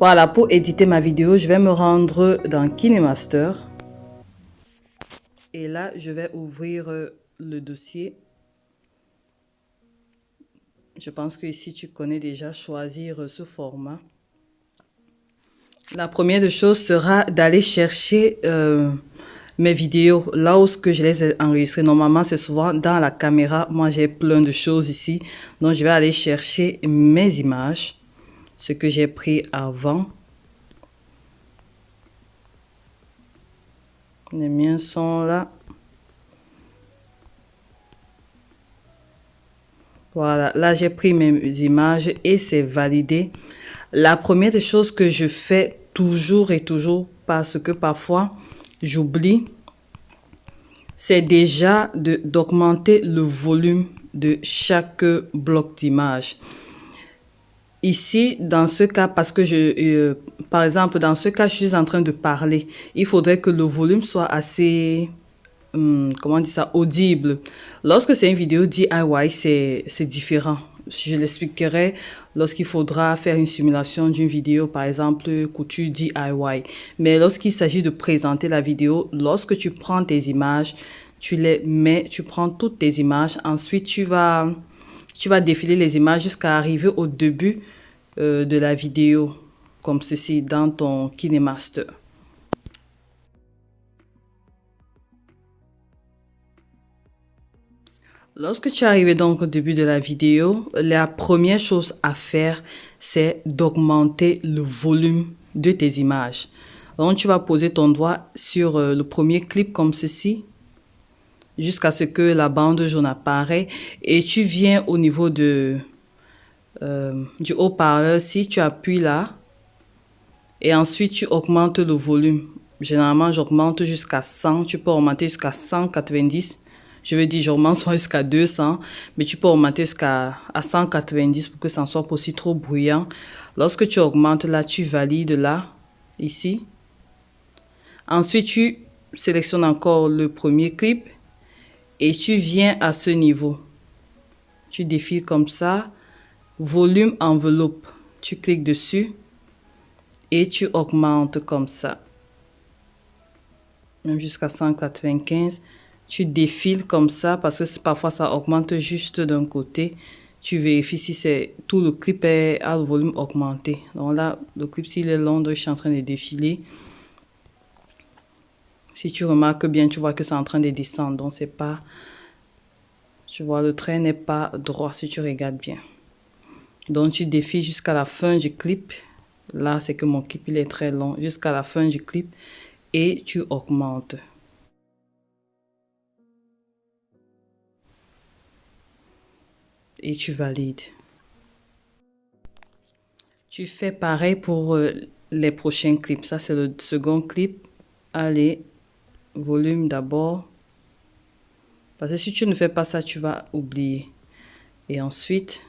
Voilà, pour éditer ma vidéo, je vais me rendre dans KineMaster. Et là, je vais ouvrir le dossier. Je pense que ici, tu connais déjà choisir ce format. La première des choses sera d'aller chercher mes vidéos. Là où je les ai enregistrées, normalement, c'est souvent dans la caméra. Moi, j'ai plein de choses ici. Donc, je vais aller chercher mes images, ce que j'ai pris avant. Les miens sont là. Voilà, là j'ai pris mes images et c'est validé. La première des choses que je fais toujours et toujours, parce que parfois j'oublie, c'est déjà d'augmenter le volume de chaque bloc d'image. Ici, dans ce cas, parce que par exemple, dans ce cas, je suis en train de parler, il faudrait que le volume soit assez comment on dit ça, audible. Lorsque c'est une vidéo DIY, c'est différent. Je l'expliquerai lorsqu'il faudra faire une simulation d'une vidéo, par exemple, couture DIY. Mais lorsqu'il s'agit de présenter la vidéo, lorsque tu prends tes images, tu les mets, tu prends toutes tes images, ensuite tu vas défiler les images jusqu'à arriver au début de la vidéo, comme ceci dans ton KineMaster. Lorsque tu es arrivé donc au début de la vidéo, la première chose à faire, c'est d'augmenter le volume de tes images. Donc, tu vas poser ton doigt sur le premier clip comme ceci, jusqu'à ce que la bande jaune apparaît. Et tu viens au niveau du haut-parleur, si tu appuies là, et ensuite tu augmentes le volume. Généralement, j'augmente jusqu'à 100, tu peux augmenter jusqu'à 190. Je veux dire, j'augmente soit jusqu'à 200, mais tu peux augmenter jusqu'à 190 pour que ça ne soit pas aussi trop bruyant. Lorsque tu augmentes là, tu valides là, ici. Ensuite, tu sélectionnes encore le premier clip et tu viens à ce niveau. Tu défiles comme ça. Volume enveloppe. Tu cliques dessus et tu augmentes comme ça. Même jusqu'à 195. Tu défiles comme ça parce que parfois ça augmente juste d'un côté. Tu vérifies si c'est tout le clip a le volume augmenté. Donc là, le clip, s'il est long, je suis en train de défiler. Si tu remarques bien, tu vois que c'est en train de descendre. Donc c'est pas... Tu vois, le trait n'est pas droit si tu regardes bien. Donc tu défiles jusqu'à la fin du clip. Là, c'est que mon clip, il est très long. Jusqu'à la fin du clip. Et tu augmentes. Et tu valides. Tu fais pareil pour les prochains clips. Ça, c'est le second clip. Allez, volume d'abord. Parce que si tu ne fais pas ça, tu vas oublier. Et ensuite,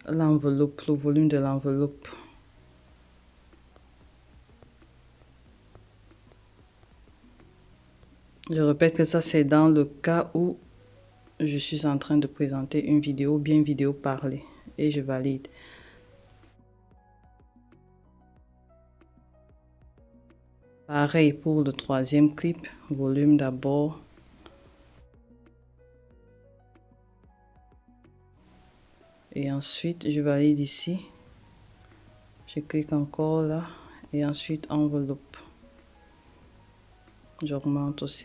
l'enveloppe, le volume de l'enveloppe. Je répète que ça, c'est dans le cas où je suis en train de présenter une vidéo, bien vidéo parlée. Et je valide. Pareil pour le troisième clip. Volume d'abord. Et ensuite, je valide ici. Je clique encore là. Et ensuite, enveloppe. J'augmente aussi.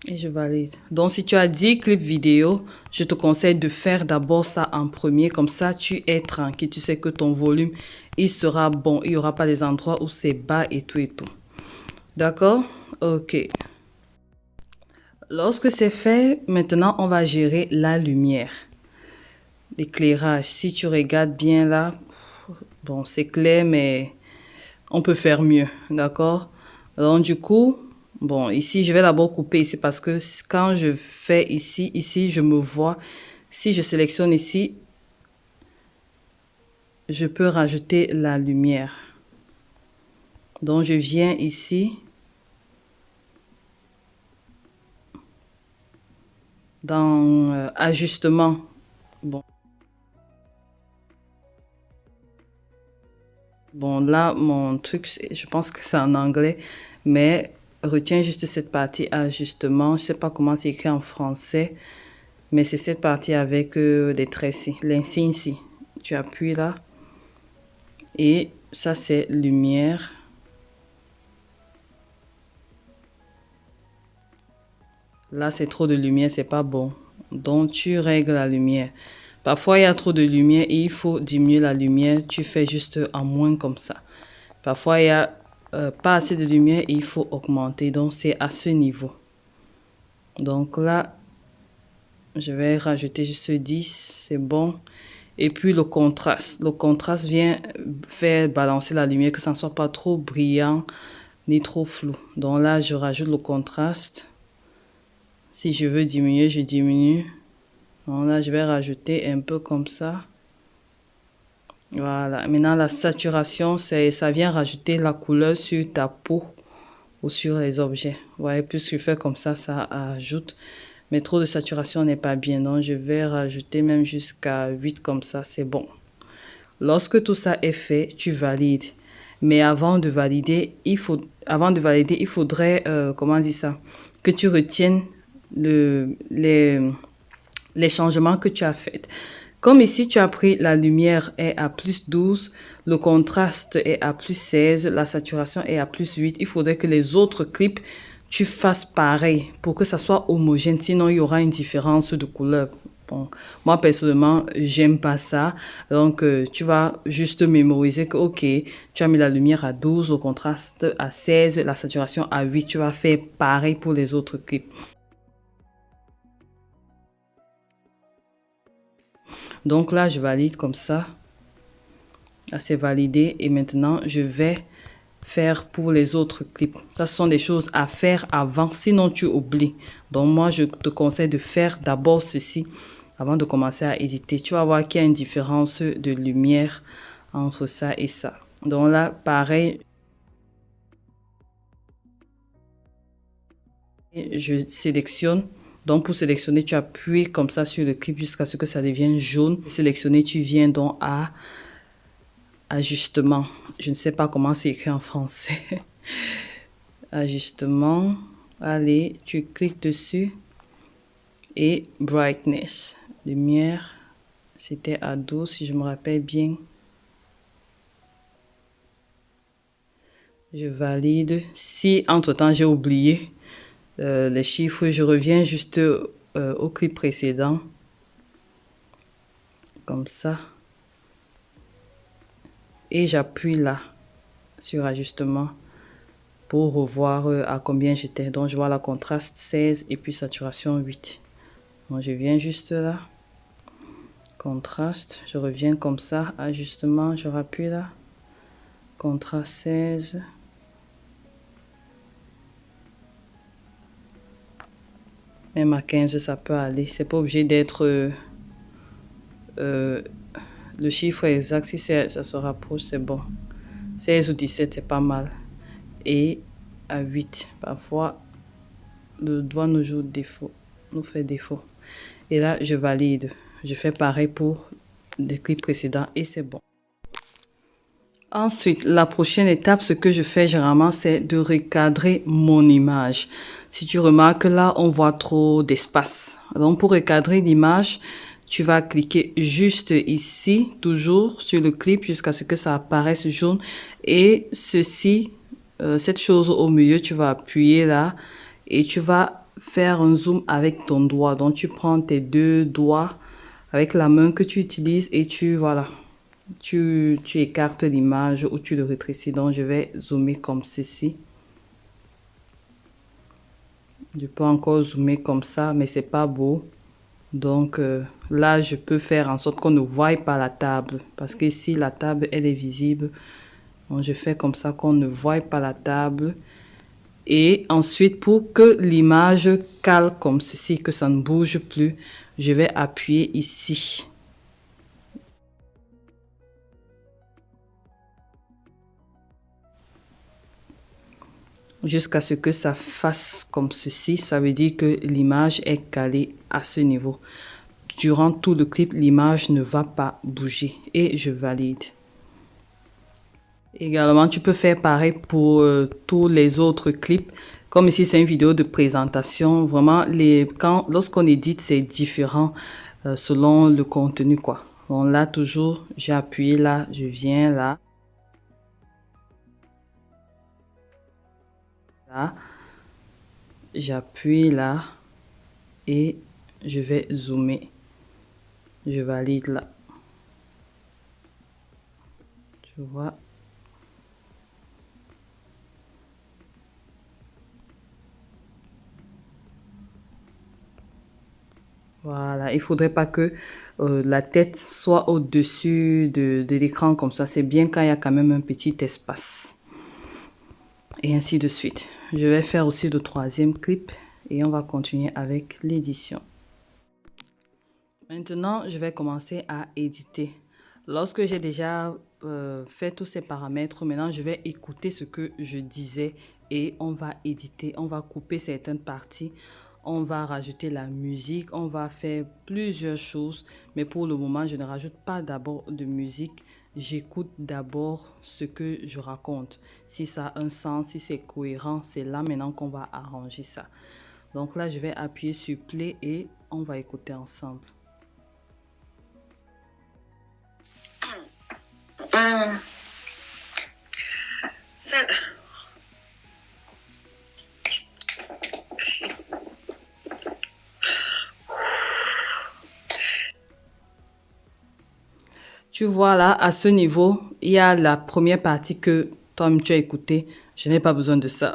Et je valide. Donc, si tu as 10 clips vidéo, je te conseille de faire d'abord ça en premier. Comme ça, tu es tranquille. Tu sais que ton volume, il sera bon. Il n'y aura pas des endroits où c'est bas et tout et tout. D'accord? Ok. Lorsque c'est fait, maintenant, on va gérer la lumière. L'éclairage. Si tu regardes bien là, bon, c'est clair, mais on peut faire mieux. D'accord? Donc, du coup... Bon, ici, je vais d'abord couper ici parce que quand je fais ici, je me vois. Si je sélectionne ici, je peux rajouter la lumière. Donc, je viens ici dans ajustement. Bon. Bon, là, mon truc, je pense que c'est en anglais, mais retiens juste cette partie ajustement. Je sais pas comment c'est écrit en français, mais c'est cette partie avec des traits-ci, l'insigne ici. Tu appuies là. Et ça, c'est lumière. Là, c'est trop de lumière, c'est pas bon. Donc, tu règles la lumière. Parfois, il y a trop de lumière et il faut diminuer la lumière. Tu fais juste en moins comme ça. Parfois, il y a pas assez de lumière et il faut augmenter. Donc, c'est à ce niveau. Donc là, je vais rajouter juste 10. C'est bon. Et puis, le contraste. Le contraste vient faire balancer la lumière, que ça ne soit pas trop brillant ni trop flou. Donc là, je rajoute le contraste. Si je veux diminuer, je diminue. Donc là, je vais rajouter un peu comme ça. Voilà. Maintenant, la saturation, ça vient rajouter la couleur sur ta peau ou sur les objets. Vous voyez, plus je fais comme ça ajoute. Mais trop de saturation n'est pas bien. Donc, je vais rajouter même jusqu'à 8 comme ça. C'est bon. Lorsque tout ça est fait, tu valides. Mais avant de valider, il faudrait, comment on dit ça, que tu retiennes les changements que tu as faits. Comme ici, tu as pris la lumière est à plus 12, le contraste est à plus 16, la saturation est à plus 8. Il faudrait que les autres clips, tu fasses pareil pour que ça soit homogène. Sinon, il y aura une différence de couleur. Bon, moi, personnellement, j'aime pas ça. Donc, tu vas juste mémoriser que, OK, tu as mis la lumière à 12, le contraste à 16, la saturation à 8. Tu vas faire pareil pour les autres clips. Donc là, je valide comme ça. Là, c'est validé. Et maintenant, je vais faire pour les autres clips. Ça, ce sont des choses à faire avant. Sinon, tu oublies. Donc, moi, je te conseille de faire d'abord ceci avant de commencer à éditer. Tu vas voir qu'il y a une différence de lumière entre ça et ça. Donc là, pareil. Je sélectionne. Donc, pour sélectionner, tu appuies comme ça sur le clip jusqu'à ce que ça devienne jaune. Sélectionner, tu viens donc à ajustement. Je ne sais pas comment c'est écrit en français. Ajustement. Allez, tu cliques dessus. Et brightness. Lumière. C'était à 12 si je me rappelle bien. Je valide. Si entre-temps j'ai oublié les chiffres, je reviens juste au clip précédent. Comme ça. Et j'appuie là sur ajustement pour revoir à combien j'étais. Donc je vois la contraste 16 et puis saturation 8. Donc je viens juste là. Contraste, je reviens comme ça. Ajustement, je rappuie là. Contraste 16. Même à 15, ça peut aller. C'est pas obligé d'être le chiffre exact. Si ça se rapproche, c'est bon. 16 ou 17, c'est pas mal. Et à 8, parfois, le doigt nous joue défaut, nous fait défaut. Et là, je valide. Je fais pareil pour les clips précédents et c'est bon. Ensuite, la prochaine étape, ce que je fais généralement, c'est de recadrer mon image. Si tu remarques là, on voit trop d'espace. Donc, pour recadrer l'image, tu vas cliquer juste ici, toujours sur le clip jusqu'à ce que ça apparaisse jaune. Et ceci, cette chose au milieu, tu vas appuyer là et tu vas faire un zoom avec ton doigt. Donc, tu prends tes deux doigts avec la main que tu utilises et voilà. Tu écartes l'image ou tu le rétrécis. Donc, je vais zoomer comme ceci. Je peux encore zoomer comme ça, mais c'est pas beau. Donc, là, je peux faire en sorte qu'on ne voie pas la table. Parce que ici, la table, elle est visible. Donc, je fais comme ça qu'on ne voie pas la table. Et ensuite, pour que l'image cale comme ceci, que ça ne bouge plus, je vais appuyer ici. jusqu'à ce que ça fasse comme ceci. Ça veut dire que l'image est calée à ce niveau. Durant tout le clip, l'image ne va pas bouger et je valide. Également, tu peux faire pareil pour tous les autres clips. Comme ici, c'est une vidéo de présentation. Vraiment, lorsqu'on édite, c'est différent selon le contenu, quoi. Bon, là, toujours, j'ai appuyé là, je viens là. Là, j'appuie là et je vais zoomer. Je valide là. Tu vois. Voilà, il faudrait pas que la tête soit au-dessus de l'écran comme ça. C'est bien quand il y a quand même un petit espace. Et ainsi de suite. Je vais faire aussi le troisième clip et on va continuer avec l'édition. Maintenant, je vais commencer à éditer. Lorsque j'ai déjà fait tous ces paramètres, maintenant je vais écouter ce que je disais et on va éditer. On va couper certaines parties. On va rajouter la musique. On va faire plusieurs choses. Mais pour le moment, je ne rajoute pas d'abord de musique. J'écoute d'abord ce que je raconte. Si ça a un sens, si c'est cohérent, c'est là maintenant qu'on va arranger ça. Donc là, je vais appuyer sur play et on va écouter ensemble. Tu vois là, à ce niveau, il y a la première partie que toi-même tu as écoutée. Je n'ai pas besoin de ça.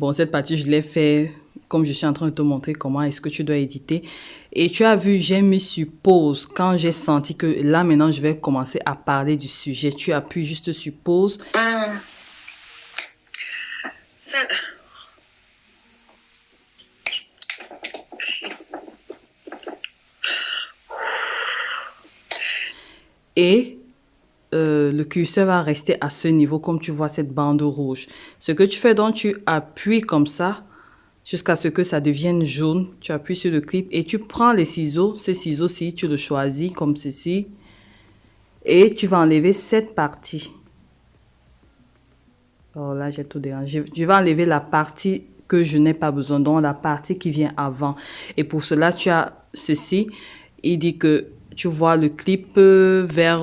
Bon, cette partie, je l'ai fait comme je suis en train de te montrer comment est-ce que tu dois éditer. Et tu as vu, j'ai mis sur pause quand j'ai senti que là, maintenant, je vais commencer à parler du sujet. Tu appuies juste sur pause. Et le curseur va rester à ce niveau comme tu vois cette bande rouge. Ce que tu fais donc, tu appuies comme ça jusqu'à ce que ça devienne jaune. Tu appuies sur le clip et tu prends les ciseaux. Ces ciseaux-ci, tu le choisis comme ceci. Et tu vas enlever cette partie. Oh là, j'ai tout dérangé. Je vais enlever la partie que je n'ai pas besoin, donc la partie qui vient avant. Et pour cela, tu as ceci. Il dit que tu vois le clip vers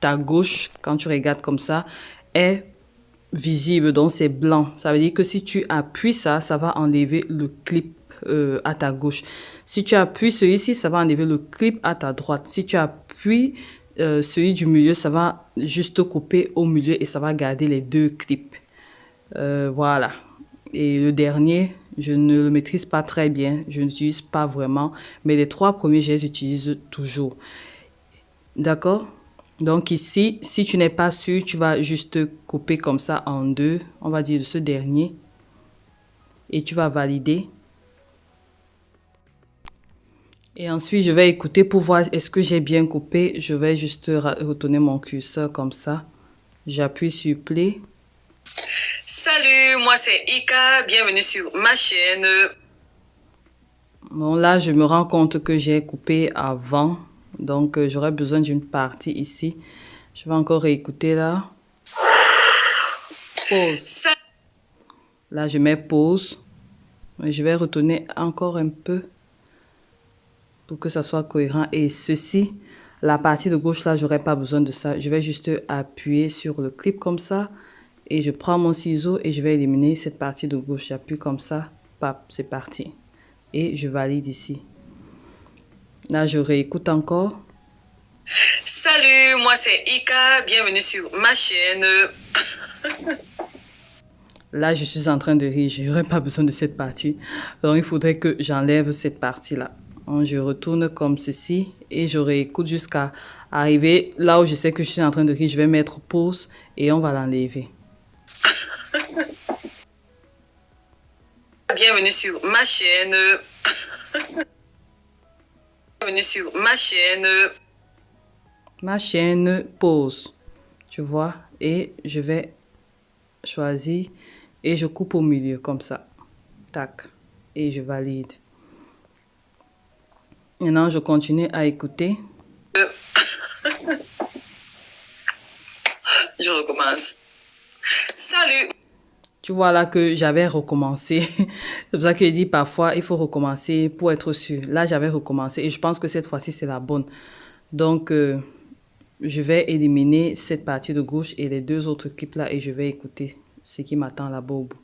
ta gauche, quand tu regardes comme ça, est visible, donc c'est blanc. Ça veut dire que si tu appuies ça, ça va enlever le clip à ta gauche. Si tu appuies celui-ci, ça va enlever le clip à ta droite. Si tu appuies celui du milieu, ça va juste couper au milieu et ça va garder les deux clips. Voilà. Et le dernier, je ne le maîtrise pas très bien. Je n'utilise pas vraiment. Mais les trois premiers, je les utilise toujours. D'accord? Donc ici, si tu n'es pas sûr, tu vas juste couper comme ça en deux. On va dire de ce dernier. Et tu vas valider. Et ensuite, je vais écouter pour voir est-ce que j'ai bien coupé. Je vais juste retourner mon curseur comme ça. J'appuie sur play. Salut, moi c'est Ika, bienvenue sur ma chaîne. Bon, là, je me rends compte que j'ai coupé avant. Donc, j'aurais besoin d'une partie ici. Je vais encore réécouter là. Pause. Là, je mets pause. Je vais retourner encore un peu pour que ça soit cohérent. Et ceci, la partie de gauche là, j'aurais pas besoin de ça. Je vais juste appuyer sur le clip comme ça. Et je prends mon ciseau et je vais éliminer cette partie de gauche. J'appuie comme ça. Pap, c'est parti. Et je valide ici. Là, je réécoute encore. Salut, moi c'est Ika, bienvenue sur ma chaîne. Là, je suis en train de rire. Je n'aurais pas besoin de cette partie. Donc, il faudrait que j'enlève cette partie-là. Donc, je retourne comme ceci et je réécoute jusqu'à arriver là où je sais que je suis en train de rire. Je vais mettre pause et on va l'enlever. Bienvenue sur ma chaîne. Bienvenue sur ma chaîne. Ma chaîne, pause. Tu vois? Et je vais choisir Et je coupe au milieu, comme ça. Tac. Et je valide. Maintenant, je continue à écouter. Je recommence. Salut. Tu vois là que j'avais recommencé. C'est pour ça que je dis parfois, il faut recommencer pour être sûr. Là, j'avais recommencé et je pense que cette fois-ci, c'est la bonne. Donc, je vais éliminer cette partie de gauche et les deux autres clips là et je vais écouter ce qui m'attend là-bas au bout.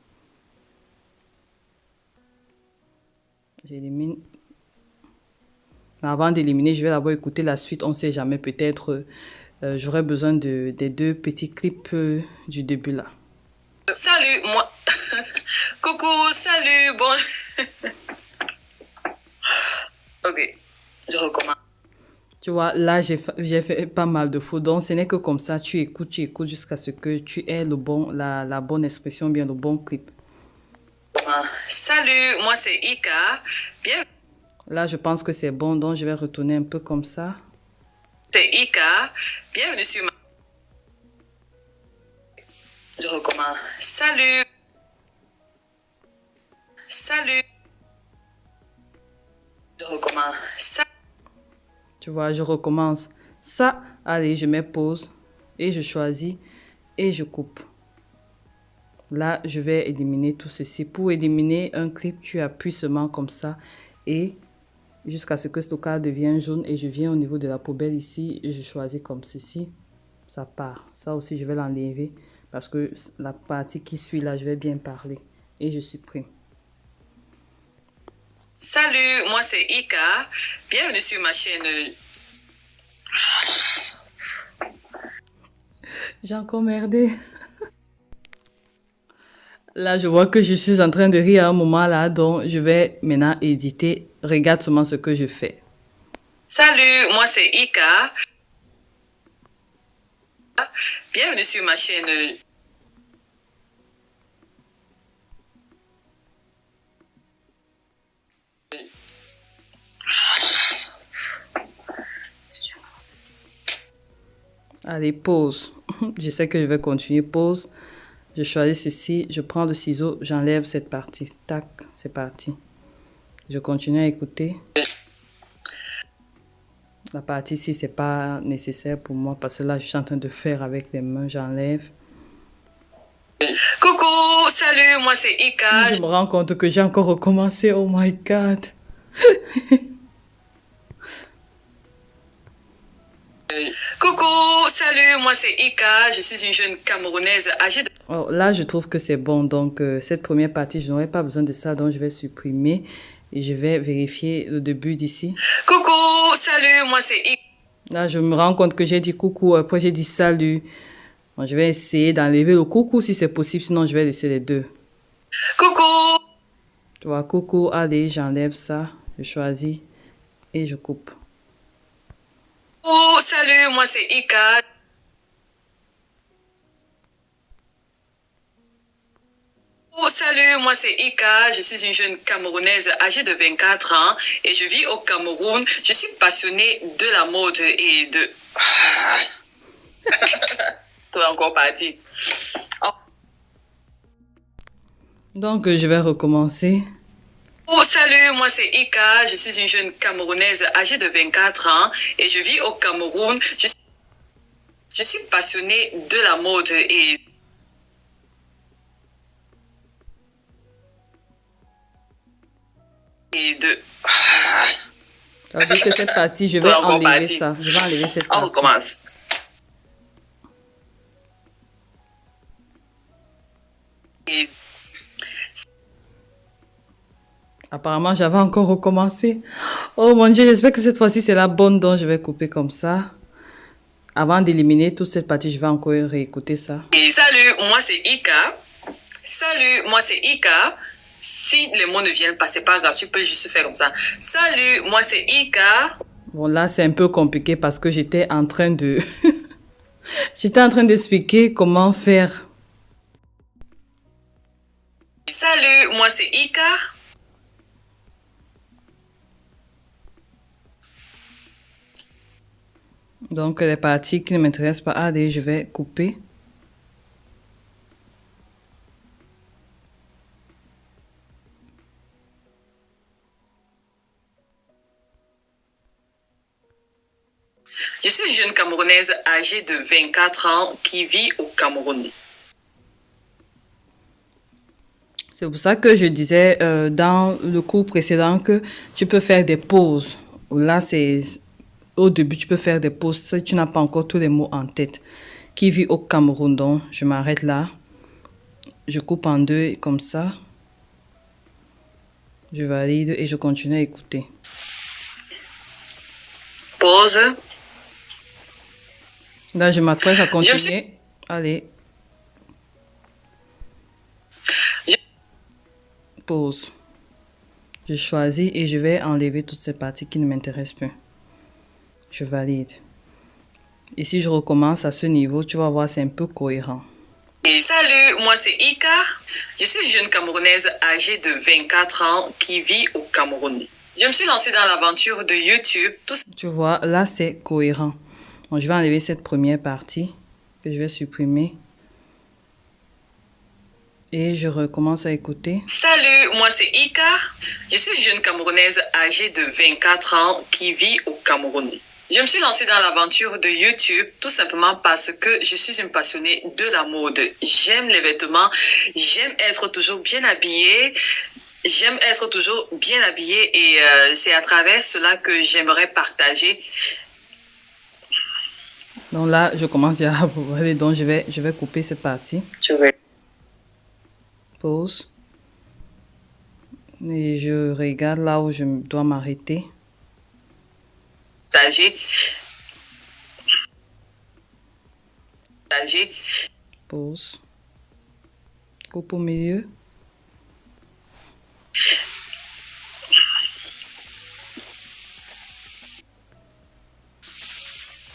J'élimine. Mais avant d'éliminer, je vais d'abord écouter la suite. On ne sait jamais, peut-être j'aurai besoin des deux petits clips du début là. Salut, moi. Coucou, salut, bon. Ok, je recommence. Tu vois, là, j'ai fait pas mal de fautes. Donc, ce n'est que comme ça, tu écoutes jusqu'à ce que tu aies le bon, la bonne expression, bien le bon clip. Salut, moi c'est Ika. Bien. Là, je pense que c'est bon, donc je vais retourner un peu comme ça. C'est Ika. Bienvenue sur ma... Je recommence. Salut. Salut. Je recommence. Tu vois, je recommence. Ça, allez, je mets pause et je choisis et je coupe. Là, je vais éliminer tout ceci. Pour éliminer un clip, tu appuies seulement comme ça et jusqu'à ce que ce cadre devienne jaune et je viens au niveau de la poubelle ici et je choisis comme ceci. Ça part. Ça aussi, je vais l'enlever parce que la partie qui suit là, je vais bien parler et je supprime. Salut, moi c'est Ika. Bienvenue sur ma chaîne. J'ai encore merdé. Là, je vois que je suis en train de rire à un moment là, donc je vais maintenant éditer. Regarde seulement ce que je fais. Salut, moi c'est Ika. Bienvenue sur ma chaîne. Allez, pause. Je sais que je vais continuer. Pause. Je choisis ceci. Je prends le ciseau. J'enlève cette partie. Tac, c'est parti. Je continue à écouter. La partie ici, c'est pas nécessaire pour moi parce que là, je suis en train de faire avec les mains. J'enlève. Coucou, salut, moi c'est Ika. Je me rends compte que j'ai encore recommencé. Oh my God. Coucou, salut, moi c'est Ika. Je suis une jeune Camerounaise âgée de... Oh, là, je trouve que c'est bon. Donc, cette première partie, je n'aurai pas besoin de ça. Donc, je vais supprimer et je vais vérifier le début d'ici. Coucou, salut, moi c'est Ika. Là, je me rends compte que j'ai dit coucou. Après, j'ai dit salut. Bon, je vais essayer d'enlever le coucou si c'est possible. Sinon, je vais laisser les deux. Coucou. Tu vois, coucou. Allez, j'enlève ça. Je choisis et je coupe. Coucou, salut, moi c'est Ika. Oh, salut, moi c'est Ika, je suis une jeune Camerounaise âgée de 24 ans et je vis au Cameroun. Je suis passionnée de la mode et de... Tu es encore parti. Oh. Donc, je vais recommencer. Oh, salut, moi c'est Ika, je suis une jeune Camerounaise âgée de 24 ans et je vis au Cameroun. Je suis passionnée de la mode et... de... Ça veut dire que cette partie, je vais enlever ça. Je vais enlever cette partie. On recommence. Et... Apparemment, j'avais encore recommencé. Oh mon Dieu, j'espère que cette fois-ci, c'est la bonne. Donc, je vais couper comme ça. Avant d'éliminer toute cette partie, je vais encore réécouter ça. Et salut, moi c'est Ika. Salut, moi c'est Ika. Si les mots ne viennent pas, c'est pas grave, tu peux juste faire comme ça. Salut, moi c'est Ika. Bon, là, c'est un peu compliqué parce que j'étais en train de... j'étais en train d'expliquer comment faire. Salut, moi c'est Ika. Donc, les parties qui ne m'intéressent pas, allez, je vais couper. une jeune Camerounaise âgée de 24 ans qui vit au Cameroun. C'est pour ça que je disais dans le cours précédent que tu peux faire des pauses. Là, c'est au début, tu peux faire des pauses si tu n'as pas encore tous les mots en tête. Qui vit au Cameroun, donc je m'arrête là. Je coupe en deux comme ça. Je valide et je continue à écouter. Pause. Là, je m'apprête à continuer. Allez. Pause. Je choisis et je vais enlever toutes ces parties qui ne m'intéressent plus. Je valide. Et si je recommence à ce niveau, tu vas voir, c'est un peu cohérent. Et salut, moi c'est Ika. Je suis une jeune Camerounaise âgée de 24 ans qui vit au Cameroun. Je me suis lancée dans l'aventure de YouTube. Tu vois, là c'est cohérent. Donc, je vais enlever cette première partie que je vais supprimer. Et je recommence à écouter. Salut, moi c'est Ika. Je suis une jeune Camerounaise âgée de 24 ans qui vit au Cameroun. Je me suis lancée dans l'aventure de YouTube tout simplement parce que je suis une passionnée de la mode. J'aime les vêtements, j'aime être toujours bien habillée. J'aime être toujours bien habillée et c'est à travers cela que j'aimerais partager. Donc là, je commence à aller, donc je vais couper cette partie. Pause. Et je regarde là où je dois m'arrêter. Pause. Coupe au milieu.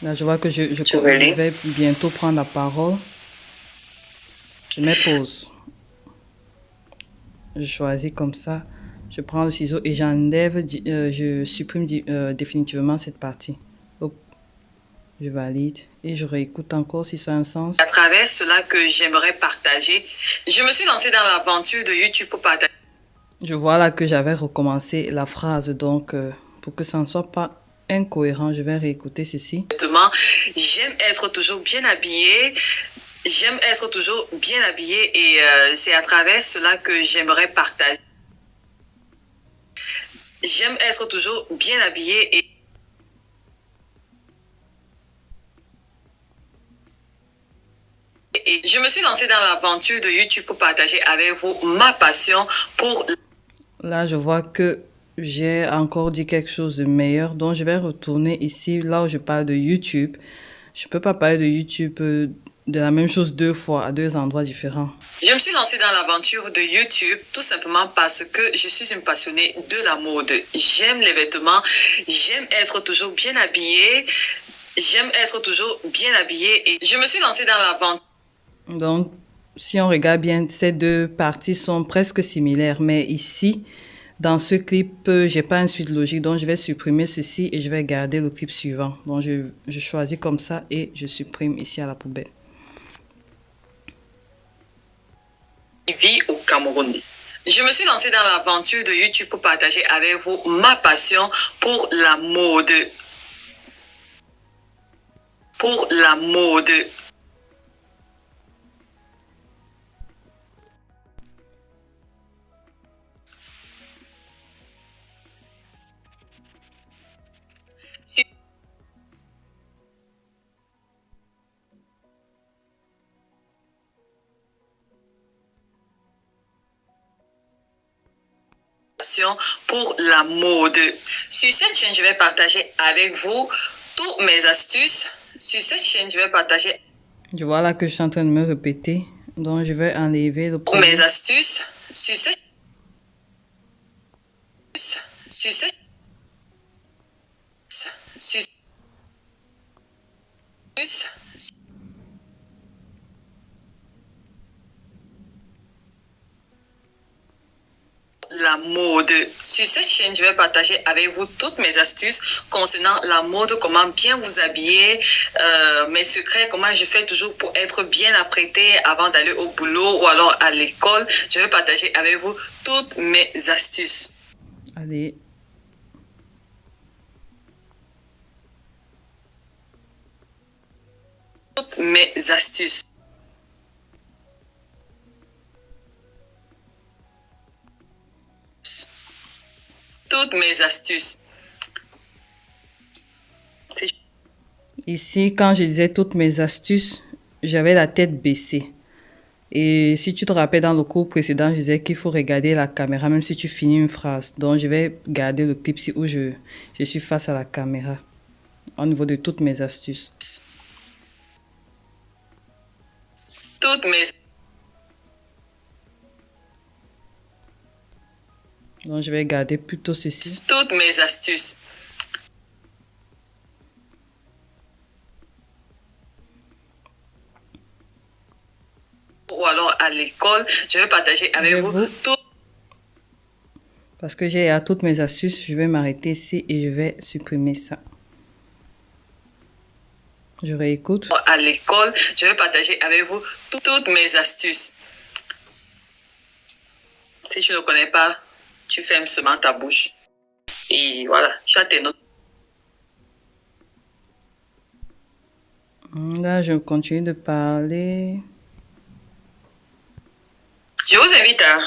Là, je vois que je vais bientôt prendre la parole. Je mets pause. Je choisis comme ça. Je prends le ciseau et j'enlève, je supprime définitivement cette partie. Hop. Je valide et je réécoute encore si ça a un sens. À travers cela que j'aimerais partager, je me suis lancée dans l'aventure de YouTube pour partager. Je vois là que j'avais recommencé la phrase, donc pour que ça ne soit pas incohérent, je vais réécouter ceci. J'aime être toujours bien habillée. J'aime être toujours bien habillée et c'est à travers cela que j'aimerais partager. J'aime être toujours bien habillée et je me suis lancée dans l'aventure de YouTube pour partager avec vous ma passion pour... Là, je vois que j'ai encore dit quelque chose de meilleur, donc je vais retourner ici, là où je parle de YouTube. Je ne peux pas parler de YouTube de la même chose deux fois à deux endroits différents. Je me suis lancée dans l'aventure de YouTube tout simplement parce que je suis une passionnée de la mode. J'aime les vêtements, j'aime être toujours bien habillée, j'aime être toujours bien habillée et je me suis lancée dans l'aventure. Donc, si on regarde bien, ces deux parties sont presque similaires, mais ici, dans ce clip, j'ai pas une suite logique, donc je vais supprimer ceci et je vais garder le clip suivant. Donc, je choisis comme ça et je supprime ici à la poubelle. Vit au Cameroun. Je me suis lancée dans l'aventure de YouTube pour partager avec vous ma passion pour la mode. Pour la mode. Pour la mode. Sur cette chaîne, je vais partager avec vous toutes mes astuces. Sur cette chaîne, je vais partager... Je vois là que je suis en train de me répéter, donc je vais enlever le premier. Mes astuces. Sur cette... Sur cette... Sur... La mode. Sur cette chaîne, je vais partager avec vous toutes mes astuces concernant la mode, comment bien vous habiller, mes secrets, comment je fais toujours pour être bien apprêtée avant d'aller au boulot ou alors à l'école. Je vais partager avec vous toutes mes astuces. Allez. toutes mes astuces. Toutes mes astuces. Ici, quand je disais toutes mes astuces, j'avais la tête baissée. Et si tu te rappelles, dans le cours précédent, je disais qu'il faut regarder la caméra, même si tu finis une phrase. Donc, je vais garder le clip où je suis face à la caméra, au niveau de toutes mes astuces. Toutes mes... Donc, je vais garder plutôt ceci. Toutes mes astuces. Ou alors à l'école, je vais partager avec vous tout. Parce que j'ai à toutes mes astuces, je vais m'arrêter ici et je vais supprimer ça. Je réécoute. À l'école, je vais partager avec vous toutes mes astuces. Si tu ne connais pas, tu fermes seulement ta bouche. Et voilà, tu as tes notes. Là, je continue de parler. Je vous invite à...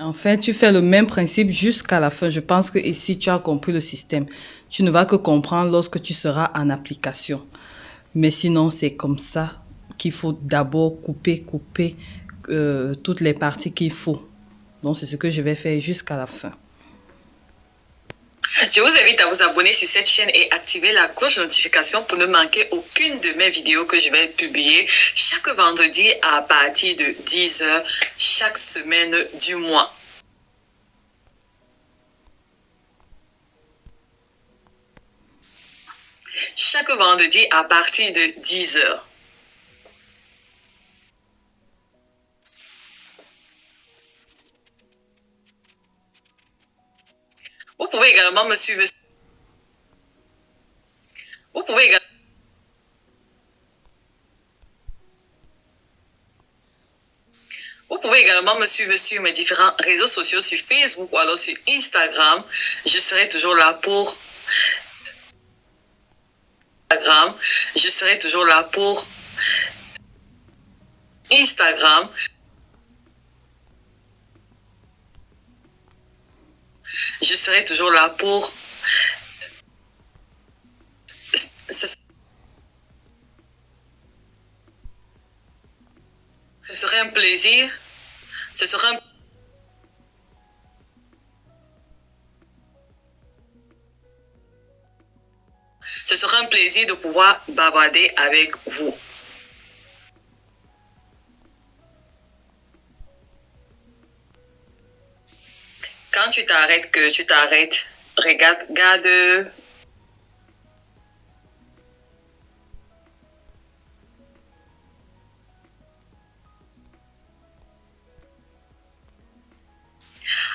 En fait, tu fais le même principe jusqu'à la fin. Je pense que ici, tu as compris le système. Tu ne vas que comprendre lorsque tu seras en application. Mais sinon, c'est comme ça qu'il faut d'abord couper toutes les parties qu'il faut. Donc, c'est ce que je vais faire jusqu'à la fin. Je vous invite à vous abonner sur cette chaîne et activer la cloche de notification pour ne manquer aucune de mes vidéos que je vais publier chaque vendredi à partir de 10h chaque semaine du mois. Chaque vendredi à partir de 10h. Vous pouvez également me suivre. Vous pouvez également... Vous pouvez également me suivre sur mes différents réseaux sociaux, sur Facebook ou alors sur Instagram. Je serai toujours là pour... Instagram. Je serai toujours là pour... Instagram. Je serai toujours là pour... Ce serait un plaisir. Ce serait un... Ce sera un plaisir de pouvoir bavarder avec vous. Quand tu t'arrêtes, que tu t'arrêtes, regarde.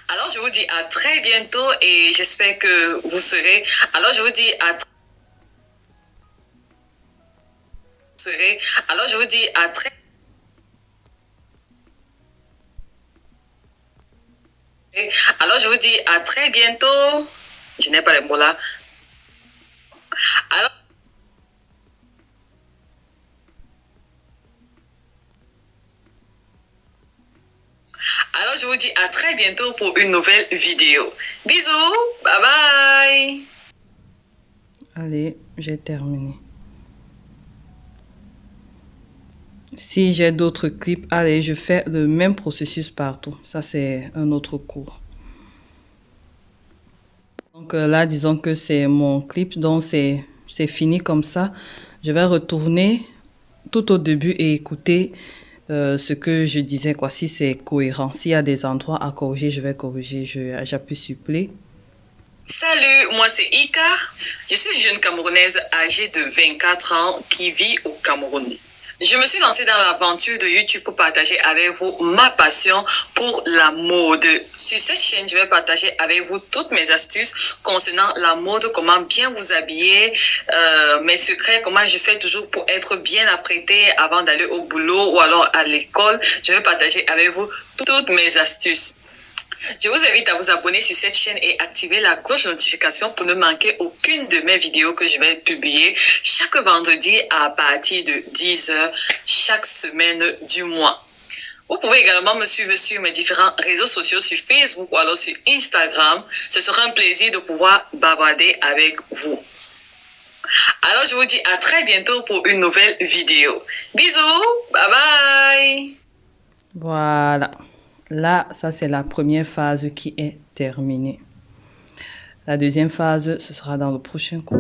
Alors, je vous dis à très bientôt et j'espère que vous serez... Alors, je vous dis à Alors, je vous dis à très... Alors, je vous dis à très bientôt. Je n'ai pas les mots là. Alors, je vous dis à très bientôt pour une nouvelle vidéo. Bisous, bye bye. Allez, j'ai terminé. Si j'ai d'autres clips, allez, je fais le même processus partout. Ça, c'est un autre cours. Donc là, disons que c'est mon clip, donc c'est fini comme ça. Je vais retourner tout au début et écouter ce que je disais, quoi, si c'est cohérent. S'il y a des endroits à corriger, je vais corriger. J'appuie sur play. Salut, moi c'est Ika. Je suis une jeune Camerounaise âgée de 24 ans qui vit au Cameroun. Je me suis lancée dans l'aventure de YouTube pour partager avec vous ma passion pour la mode. Sur cette chaîne, je vais partager avec vous toutes mes astuces concernant la mode, comment bien vous habiller, mes secrets, comment je fais toujours pour être bien apprêtée avant d'aller au boulot ou alors à l'école. Je vais partager avec vous toutes mes astuces. Je vous invite à vous abonner sur cette chaîne et activer la cloche de notification pour ne manquer aucune de mes vidéos que je vais publier chaque vendredi à partir de 10h chaque semaine du mois. Vous pouvez également me suivre sur mes différents réseaux sociaux, sur Facebook ou alors sur Instagram. Ce sera un plaisir de pouvoir bavarder avec vous. Alors je vous dis à très bientôt pour une nouvelle vidéo. Bisous, bye bye. Voilà. Là, ça c'est la première phase qui est terminée. La deuxième phase, ce sera dans le prochain cours.